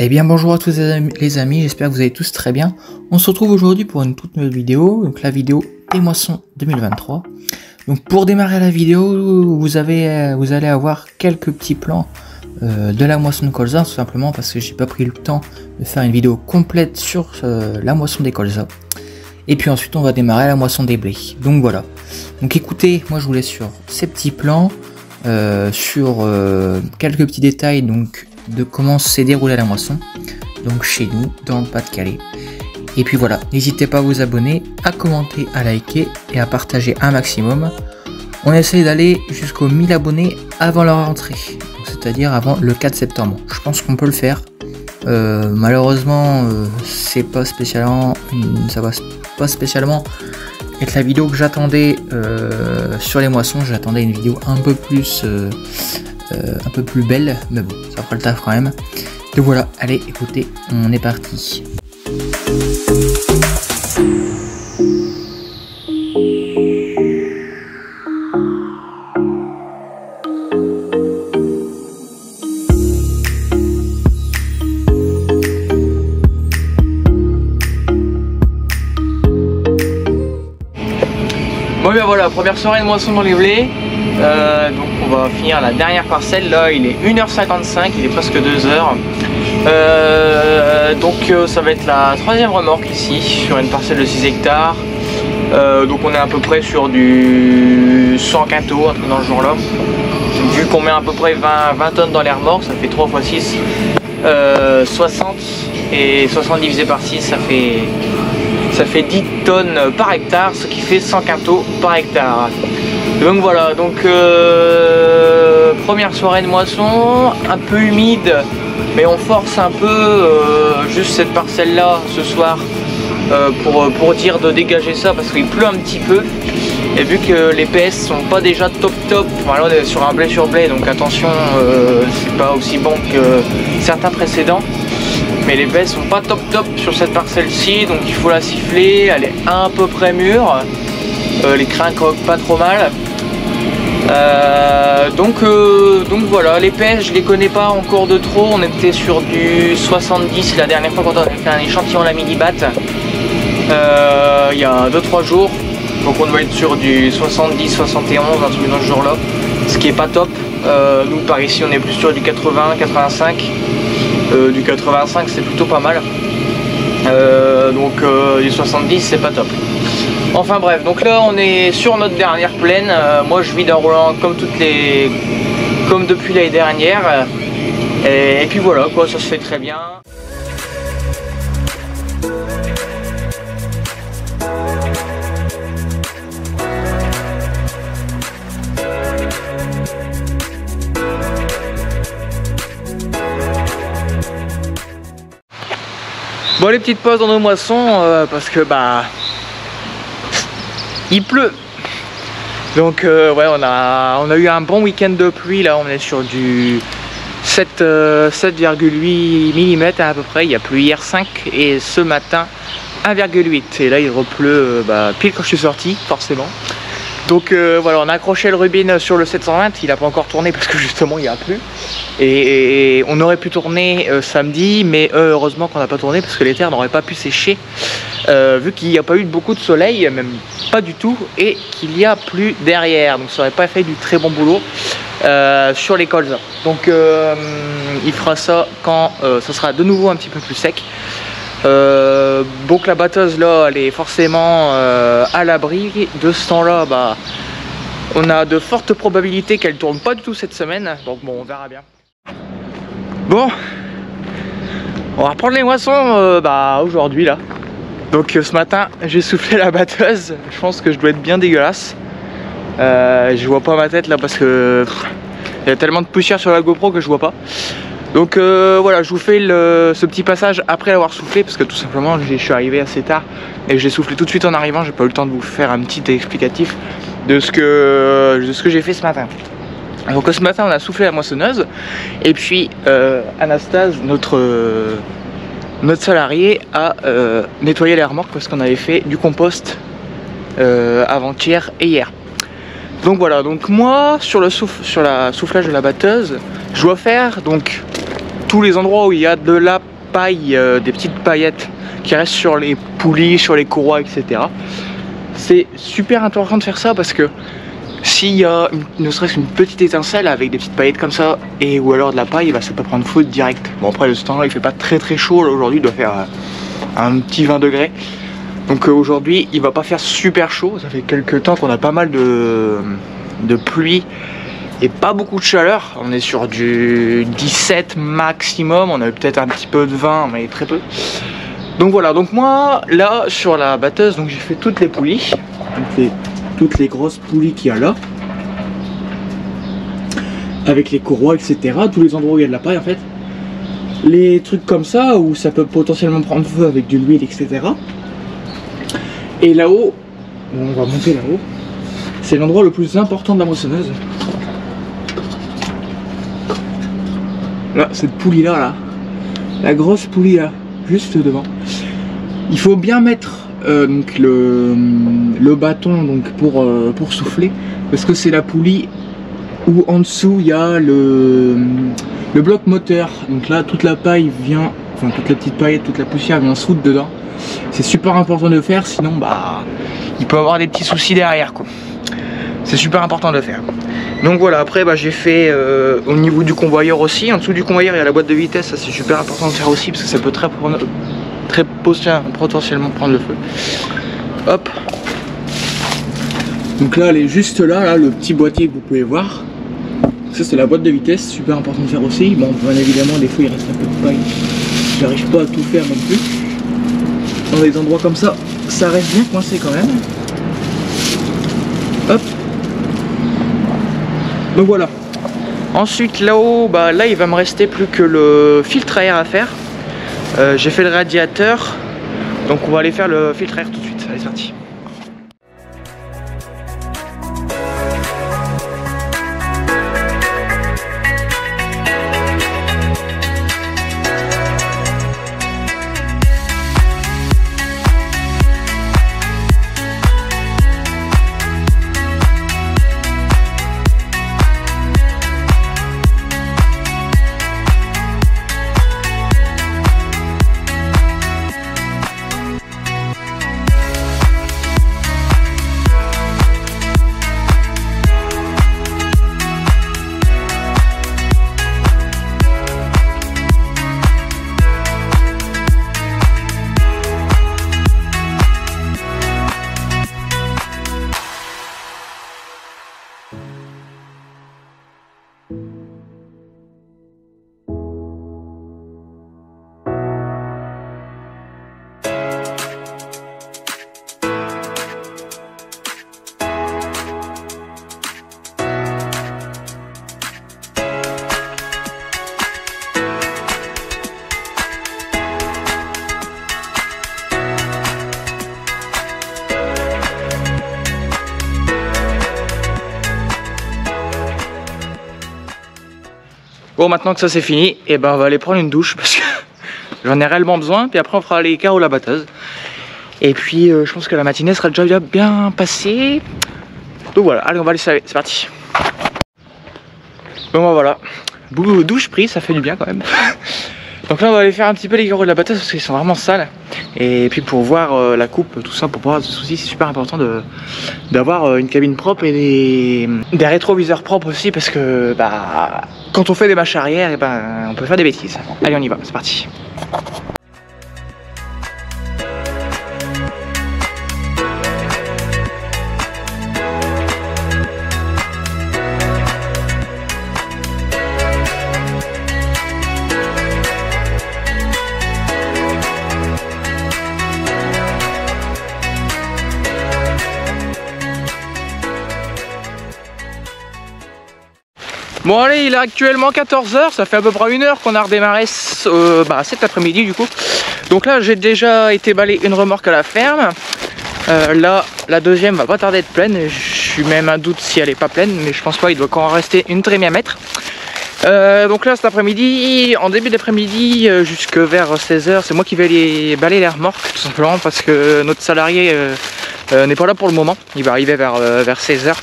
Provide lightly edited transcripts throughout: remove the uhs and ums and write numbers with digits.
Eh bien bonjour à tous les amis, j'espère que vous allez tous très bien. On se retrouve aujourd'hui pour une toute nouvelle vidéo, donc la vidéo des moissons 2023. Donc pour démarrer la vidéo, vous allez avoir quelques petits plans de la moisson de colza, tout simplement parce que j'ai pas pris le temps de faire une vidéo complète sur la moisson des colza. Et puis ensuite on va démarrer la moisson des blés. Donc voilà. Donc écoutez, moi je vous laisse sur ces petits plans, sur quelques petits détails donc de comment s'est déroulée la moisson, donc chez nous dans le Pas-de-Calais. Et puis voilà, n'hésitez pas à vous abonner, à commenter, à liker et à partager un maximum. On essaye d'aller jusqu'aux 1000 abonnés avant la rentrée, c'est-à-dire avant le 4 septembre. Je pense qu'on peut le faire. Malheureusement, c'est pas spécialement, ça va pas spécialement être la vidéo que j'attendais sur les moissons. J'attendais une vidéo un peu plus belle, mais bon, ça fera le taf quand même. Donc voilà, allez, écoutez, on est parti. Bon bien voilà, première soirée de moisson dans les blés. Donc on va finir la dernière parcelle. Là il est 1h55, il est presque 2h. Ça va être la troisième remorque ici sur une parcelle de 6 hectares. Donc on est à peu près sur du 100 quintaux, un truc dans le genre là. Vu qu'on met à peu près 20 tonnes dans les remorques, ça fait 3 x 6, 60, et 60 divisé par 6, ça fait 10 tonnes par hectare, ce qui fait 100 quintaux par hectare. Donc voilà, donc première soirée de moisson, un peu humide, mais on force un peu juste cette parcelle là ce soir pour dire de dégager ça parce qu'il pleut un petit peu. Et vu que les PS sont pas déjà top, voilà, on est sur un blé sur blé, donc attention, c'est pas aussi bon que certains précédents. Mais les baies sont pas top sur cette parcelle-ci, donc il faut la siffler, elle est à peu près mûre. Les crins croquent pas trop mal. Donc voilà, les pêches je les connais pas encore de trop. On était sur du 70 la dernière fois quand on avait fait un échantillon à la mini-bat, il y a 2-3 jours. Donc on doit être sur du 70, 71, un truc dans ce genre là, ce qui est pas top. Nous par ici on est plus sur du 80, 85. Du 85 c'est plutôt pas mal, du 70 c'est pas top. Enfin bref, donc là on est sur notre dernière plaine. Moi je vide en roulant comme depuis l'année dernière, et puis voilà quoi, ça se fait très bien. Bon, les petites pauses dans nos moissons parce que il pleut. Donc ouais, on a eu un bon week-end de pluie. Là on est sur du 7,8 mm à peu près. Il y a plu hier 5 et ce matin 1,8. Et là il repleut pile quand je suis sorti forcément. Donc voilà, on a accroché le Rubin sur le 720, il n'a pas encore tourné parce que justement il a plu. Et on aurait pu tourner samedi, mais heureusement qu'on n'a pas tourné parce que les terres n'auraient pas pu sécher, vu qu'il n'y a pas eu beaucoup de soleil, même pas du tout, et qu'il y a plu derrière. Donc ça n'aurait pas fait du très bon boulot sur les colzas. Donc il fera ça quand ça sera de nouveau un petit peu plus sec. Donc la batteuse là elle est forcément à l'abri de ce temps là. On a de fortes probabilités qu'elle tourne pas du tout cette semaine, donc bon, on verra bien. Bon, on va reprendre les moissons aujourd'hui là. Donc ce matin j'ai soufflé la batteuse, je pense que je dois être bien dégueulasse. Je vois pas ma tête là parce que il y a tellement de poussière sur la GoPro que je vois pas. Donc voilà, je vous fais ce petit passage après l'avoir soufflé parce que tout simplement je suis arrivé assez tard et j'ai soufflé tout de suite en arrivant. J'ai pas eu le temps de vous faire un petit explicatif de ce que j'ai fait ce matin. Donc ce matin on a soufflé la moissonneuse et puis Anastase, notre salarié, a nettoyé les remorques parce qu'on avait fait du compost avant-hier et hier. Donc voilà, donc moi sur la soufflage de la batteuse, je dois faire donc tous les endroits où il y a de la paille, des petites paillettes qui restent sur les poulies, sur les courroies, etc. C'est super important de faire ça parce que s'il y a ne serait-ce qu'une petite étincelle avec des petites paillettes comme ça et ou alors de la paille, bah, ça peut prendre feu direct. Bon après le temps là il fait pas très chaud, aujourd'hui il doit faire un petit 20 degrés. Donc aujourd'hui il va pas faire super chaud, ça fait quelques temps qu'on a pas mal de pluie et pas beaucoup de chaleur. On est sur du 17 maximum, on a peut-être un petit peu de 20 mais très peu. Donc voilà, donc moi là sur la batteuse, donc j'ai fait toutes les poulies, toutes les grosses poulies qu'il y a là, avec les courroies, etc. Tous les endroits où il y a de la paille en fait. Les trucs comme ça où ça peut potentiellement prendre feu avec de l'huile, etc. Et là-haut, on va monter là-haut, c'est l'endroit le plus important de la moissonneuse. Là, cette poulie là, la grosse poulie là, juste devant. Il faut bien mettre donc le bâton donc pour souffler, parce que c'est la poulie où en dessous il y a le bloc moteur. Donc là toute la paille vient, enfin toute la petite paille, toute la poussière vient se foutre dedans. C'est super important de le faire, sinon bah il peut avoir des petits soucis derrière quoi. C'est super important de le faire. Donc voilà, après bah, j'ai fait au niveau du convoyeur aussi. En dessous du convoyeur il y a la boîte de vitesse, ça c'est super important de faire aussi parce que ça peut très potentiellement prendre le feu. Hop. Donc là elle est juste là, le petit boîtier que vous pouvez voir. Ça c'est la boîte de vitesse, super important de faire aussi. Bon bien évidemment des fois il reste un peu de paille, j'arrive pas à tout faire non plus. Dans des endroits comme ça, ça reste bien coincé quand même. Hop. Donc voilà. Ensuite là-haut, bah, là il va me rester plus que le filtre à air à faire. J'ai fait le radiateur, donc on va aller faire le filtre à air tout de suite. Allez c'est parti. Bon, maintenant que ça c'est fini, et ben on va aller prendre une douche parce que j'en ai réellement besoin. Puis après on fera les carreaux la batteuse. Et puis je pense que la matinée sera déjà bien passée. Donc voilà, allez on va aller se laver, c'est parti. Bon bah voilà, douche prise, ça fait du bien quand même. Donc là on va aller faire un petit peu les carreaux de la batteuse parce qu'ils sont vraiment sales. Et puis pour voir la coupe, tout ça, pour pas avoir de soucis, c'est super important d'avoir une cabine propre et des rétroviseurs propres aussi parce que bah quand on fait des marches arrière, et ben on peut faire des bêtises. Allez on y va, c'est parti. Bon allez, il est actuellement 14 h, ça fait à peu près 1 heure qu'on a redémarré cet après-midi du coup. Donc là j'ai déjà été balayer une remorque à la ferme. Là la deuxième va pas tarder d'être pleine, je suis même un doute si elle est pas pleine, mais je pense pas, il doit encore en rester une trémie à mettre. Donc là cet après-midi, en début d'après-midi jusque vers 16 h, c'est moi qui vais aller balayer les remorques tout simplement parce que notre salarié n'est pas là pour le moment, il va arriver vers 16 h.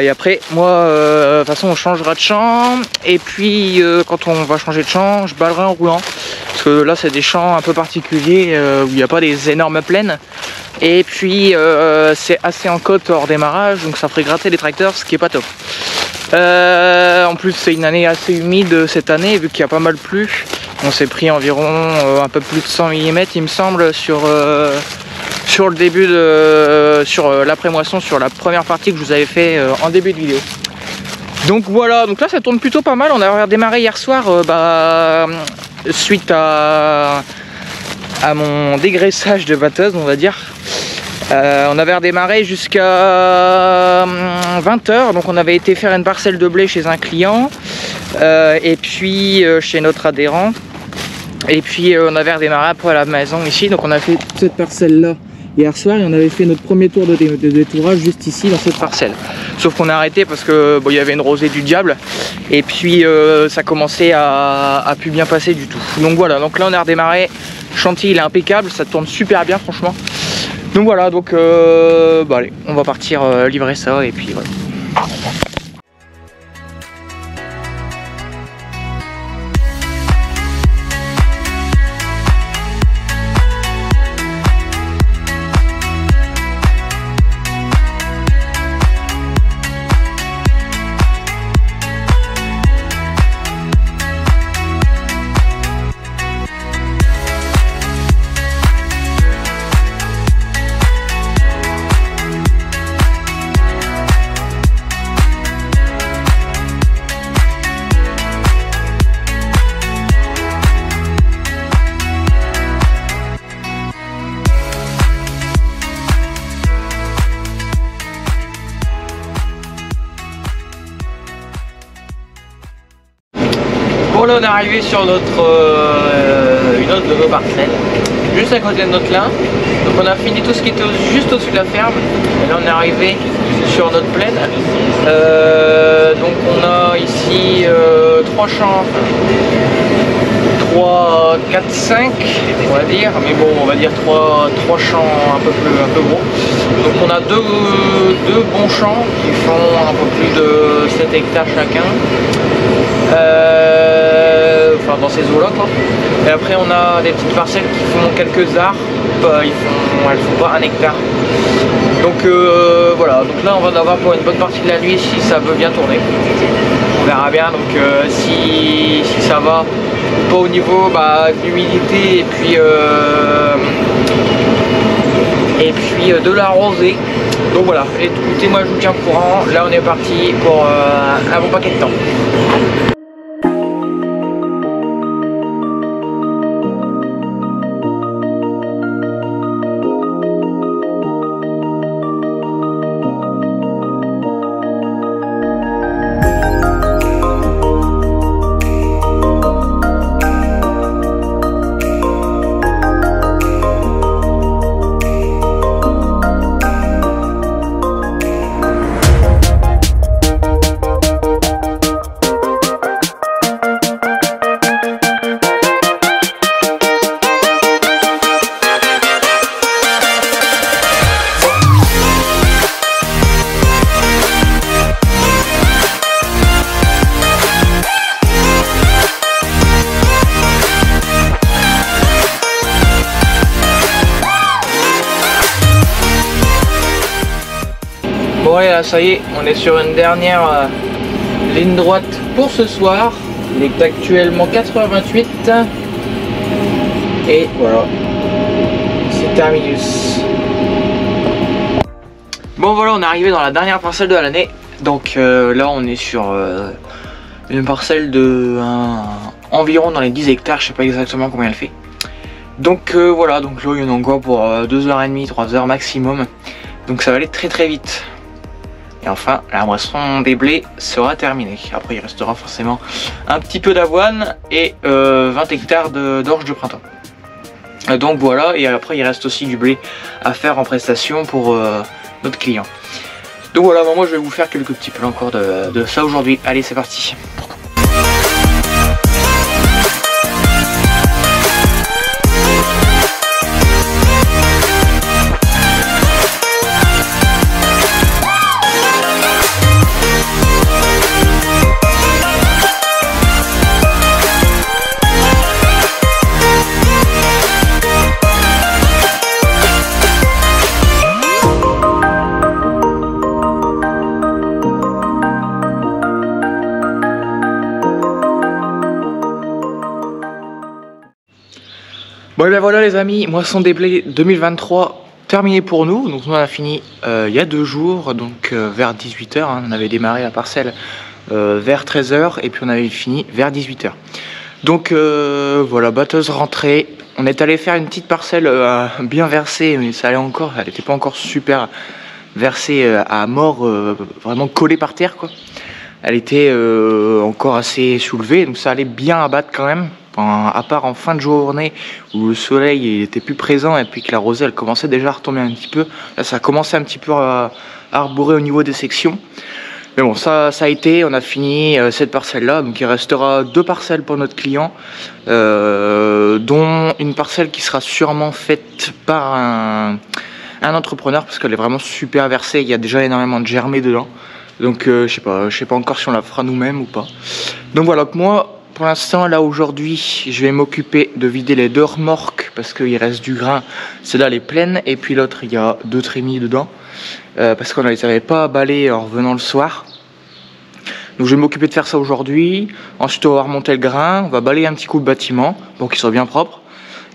Et après moi de toute façon on changera de champ et puis quand on va changer de champ je balayerai en roulant parce parce que là c'est des champs un peu particuliers où il n'y a pas des énormes plaines. Et puis c'est assez en côte hors démarrage, donc ça ferait gratter les tracteurs, ce qui est pas top. En plus c'est une année assez humide cette année, vu qu'il y a pas mal plu. On s'est pris environ un peu plus de 100 mm il me semble sur le début de sur l'après-moisson, sur la première partie que je vous avais fait en début de vidéo. Donc voilà, donc là ça tourne plutôt pas mal. On a redémarré hier soir suite à mon dégraissage de batteuse, on va dire. On avait redémarré jusqu'à 20 h, donc on avait été faire une parcelle de blé chez un client et puis chez notre adhérent, et puis on avait redémarré après à la maison ici. Donc on a fait cette parcelle là hier soir et on avait fait notre premier tour de détourage juste ici dans cette parcelle. Sauf qu'on a arrêté parce que bon, il y avait une rosée du diable et puis ça commençait à plus bien passer du tout. Donc voilà, donc là on a redémarré. Le chantier il est impeccable, ça tourne super bien franchement. Donc voilà, donc allez, on va partir livrer ça et puis voilà. Bon là on est arrivé sur une autre de nos parcelles, juste à côté de notre lin. Donc on a fini tout ce qui était juste au-dessus de la ferme. Et là on est arrivé sur notre plaine. Donc on a ici 3 champs, 3, 4, 5 on va dire, mais bon on va dire 3 champs un peu gros. Donc on a deux bons champs qui font un peu plus de 7 hectares chacun. Enfin dans ces eaux là quoi. Et après on a des petites parcelles qui font quelques arpes, elles font pas 1 hectare. Donc voilà, donc là on va en avoir pour une bonne partie de la nuit si ça veut bien tourner. On verra bien, donc si ça va pas au niveau de l'humidité et puis de la rosée. Donc voilà, écoutez, moi je vous tiens au courant. Là on est parti pour un bon paquet de temps. Bon et là ça y est, on est sur une dernière ligne droite pour ce soir. Il est actuellement 4h28 et voilà, c'est terminus. Bon voilà, on est arrivé dans la dernière parcelle de l'année. Donc là on est sur une parcelle de environ dans les 10 hectares, je sais pas exactement combien elle fait. Donc voilà, donc là il y en a encore pour 2h30, 3h maximum. Donc ça va aller très très vite. Et enfin, la moisson des blés sera terminée. Après, il restera forcément un petit peu d'avoine et 20 hectares d'orge de printemps. Donc voilà, et après, il reste aussi du blé à faire en prestation pour notre client. Donc voilà, moi je vais vous faire quelques petits plans encore de ça aujourd'hui. Allez, c'est parti. Bon et bien voilà les amis, moisson des blés 2023 terminé pour nous. Donc nous on a fini il y a 2 jours, donc vers 18 h, hein. On avait démarré la parcelle vers 13 h et puis on avait fini vers 18 h. Donc voilà, batteuse rentrée. On est allé faire une petite parcelle bien versée, mais ça allait encore, elle n'était pas encore super versée à mort, vraiment collée par terre quoi. Elle était encore assez soulevée, donc ça allait bien abattre quand même. Enfin, à part en fin de journée où le soleil était plus présent et puis que la rosée elle commençait déjà à retomber un petit peu. Là ça a commencé un petit peu à arborer au niveau des sections. Mais bon, ça a été, on a fini cette parcelle-là. Donc il restera 2 parcelles pour notre client, dont une parcelle qui sera sûrement faite par un entrepreneur parce qu'elle est vraiment super versée. Il y a déjà énormément de germés dedans. Donc je sais pas encore si on la fera nous-mêmes ou pas. Donc voilà, moi pour l'instant là aujourd'hui je vais m'occuper de vider les 2 remorques parce qu'il reste du grain. Celle-là elle est pleine et puis l'autre il y a 2 trémies dedans. Parce qu'on ne les avait pas balais en revenant le soir. Donc je vais m'occuper de faire ça aujourd'hui. Ensuite on va remonter le grain, on va balayer un petit coup le bâtiment pour qu'il soit bien propre.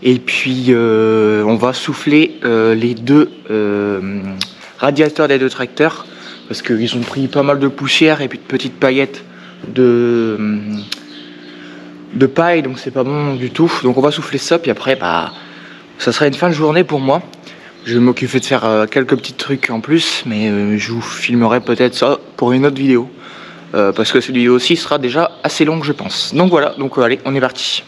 Et puis on va souffler les 2 radiateurs des 2 tracteurs parce qu'ils ont pris pas mal de poussière et puis de petites paillettes de paille, donc c'est pas bon du tout. Donc on va souffler ça puis après bah ça sera une fin de journée pour moi. Je vais m'occuper de faire quelques petits trucs en plus, mais je vous filmerai peut-être ça pour une autre vidéo. Parce que cette vidéo aussi sera déjà assez longue je pense. Donc voilà, donc allez, on est parti.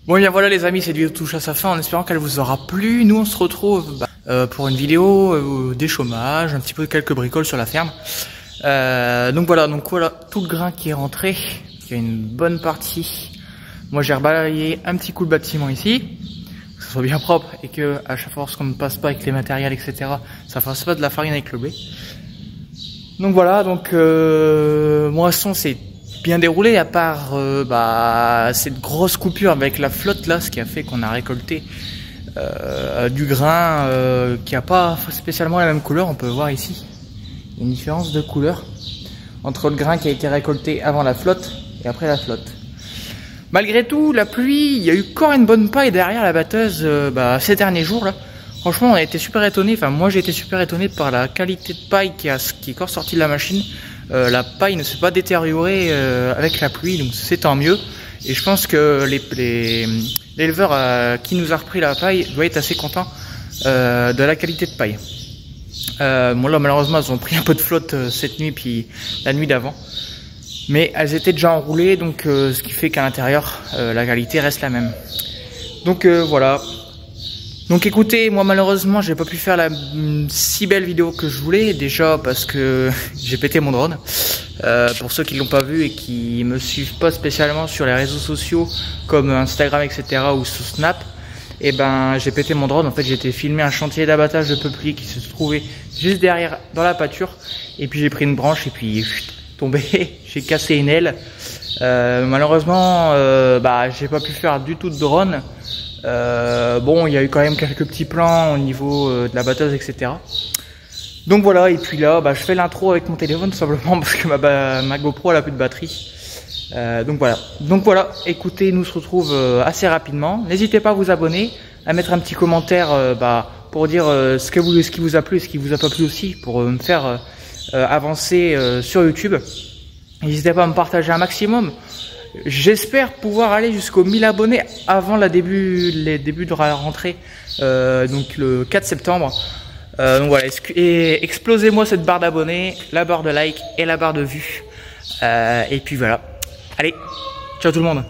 Bon et bien voilà les amis, cette vidéo touche à sa fin en espérant qu'elle vous aura plu. Nous on se retrouve pour une vidéo des chômages, un petit peu quelques bricoles sur la ferme. Donc voilà, tout le grain qui est rentré, il y a une bonne partie. Moi j'ai rebalayé un petit coup le bâtiment ici, que ce soit bien propre et que à chaque fois qu'on ne passe pas avec les matériels etc, ça fasse pas de la farine avec le blé. Donc voilà, moisson c'est bien déroulé à part cette grosse coupure avec la flotte là, ce qui a fait qu'on a récolté du grain qui a pas spécialement la même couleur. On peut voir ici il y a une différence de couleur entre le grain qui a été récolté avant la flotte et après la flotte. Malgré tout la pluie, il y a eu encore une bonne paille derrière la batteuse ces derniers jours là. Franchement on a été super étonné, enfin moi j'ai été super étonné par la qualité de paille qui est encore sortie de la machine. La paille ne s'est pas détériorée avec la pluie, donc c'est tant mieux. Et je pense que l'éleveur qui nous a repris la paille doit être assez content de la qualité de paille. Bon là malheureusement elles ont pris un peu de flotte cette nuit puis la nuit d'avant. Mais elles étaient déjà enroulées, donc ce qui fait qu'à l'intérieur la qualité reste la même. Donc voilà. Donc écoutez, moi malheureusement j'ai pas pu faire la si belle vidéo que je voulais, déjà parce que j'ai pété mon drone. Pour ceux qui l'ont pas vu et qui me suivent pas spécialement sur les réseaux sociaux comme Instagram etc ou sur Snap, et j'ai pété mon drone. En fait j'ai été filmer un chantier d'abattage de peuplier qui se trouvait juste derrière dans la pâture, et puis j'ai pris une branche et puis tombé, j'ai cassé une aile. Malheureusement j'ai pas pu faire du tout de drone. Bon, il y a eu quand même quelques petits plans au niveau de la batteuse, etc. Donc voilà, et puis là, je fais l'intro avec mon téléphone tout simplement parce que ma GoPro elle a plus de batterie. Donc voilà, écoutez, nous se retrouve assez rapidement. N'hésitez pas à vous abonner, à mettre un petit commentaire pour dire ce qui vous a plu et ce qui vous a pas plu aussi, pour me faire avancer sur YouTube. N'hésitez pas à me partager un maximum. J'espère pouvoir aller jusqu'aux 1000 abonnés avant les débuts de la rentrée, donc le 4 septembre. Donc voilà, et explosez-moi cette barre d'abonnés, la barre de like et la barre de vues. Et puis voilà. Allez, ciao tout le monde.